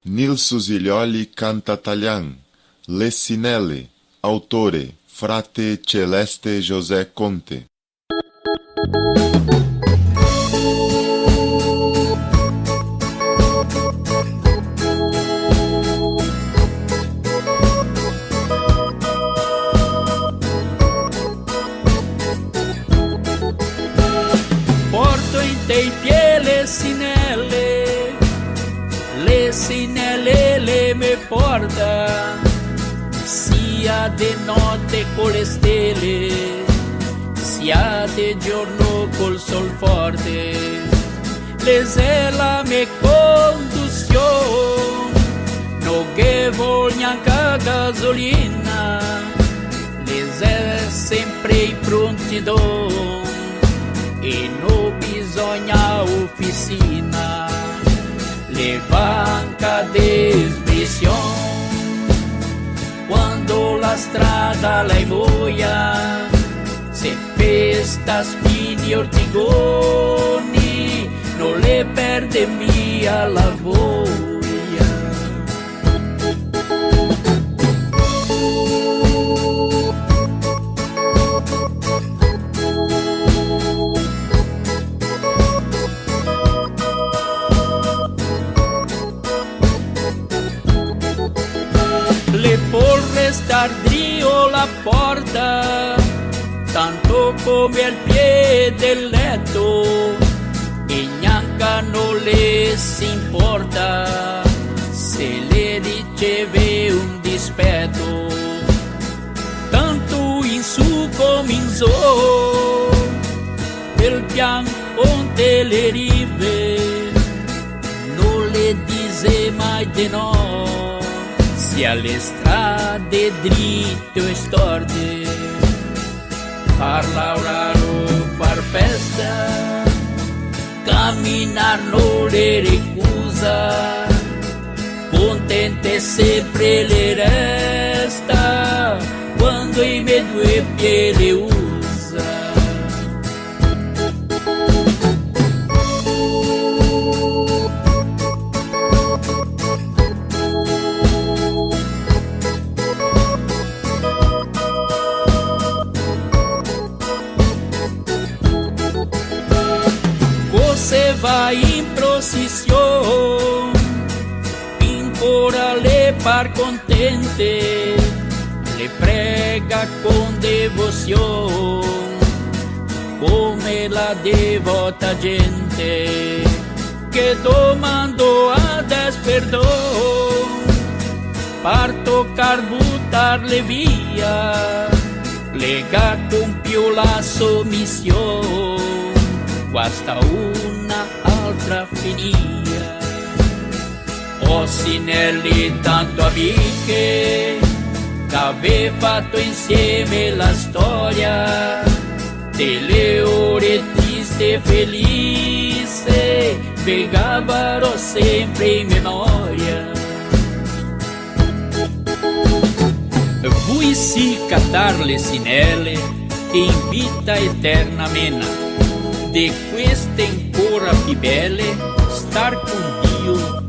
Nil Susiglioli Cantatalian, Lessinelli, autore, frate Celeste José Conte. Porto in te pie le sinelle le me porta, sia de notte con le stelle, sia de giorno col sol forte, le zela me conduzione, no che voglio gasolina, le zela sempre in prontidão, e non bisogna officina, le banca de smissione, quando la strada la voia, se pesta spini ortigoni, non le perde mia la voglia. Le por restar drio la porta, tanto come al pie del letto, e neanche non le si importa se le riceve un dispetto, tanto in su come in giù, del pian onde le rive, non le dice mai di no. Se alle strade dritte o storte, far lavorare o far festa, camminar non le ricusa, contente sempre le resta, quando i miei due piedi le usa. Você vai em procissão, impora-lhe par contente, le prega com devoção, come la devota gente, que domando a Deus perdão, par tocar butar-le via, lega com più la submissão, basta una altra finia. Ossinelli tanto amiche, che aveva fatto insieme la storia delle ore triste e felici, pegavano sempre in memoria. Vui si catar le sinelle che in vita eterna mena, de queste ancora più belle, star con Dio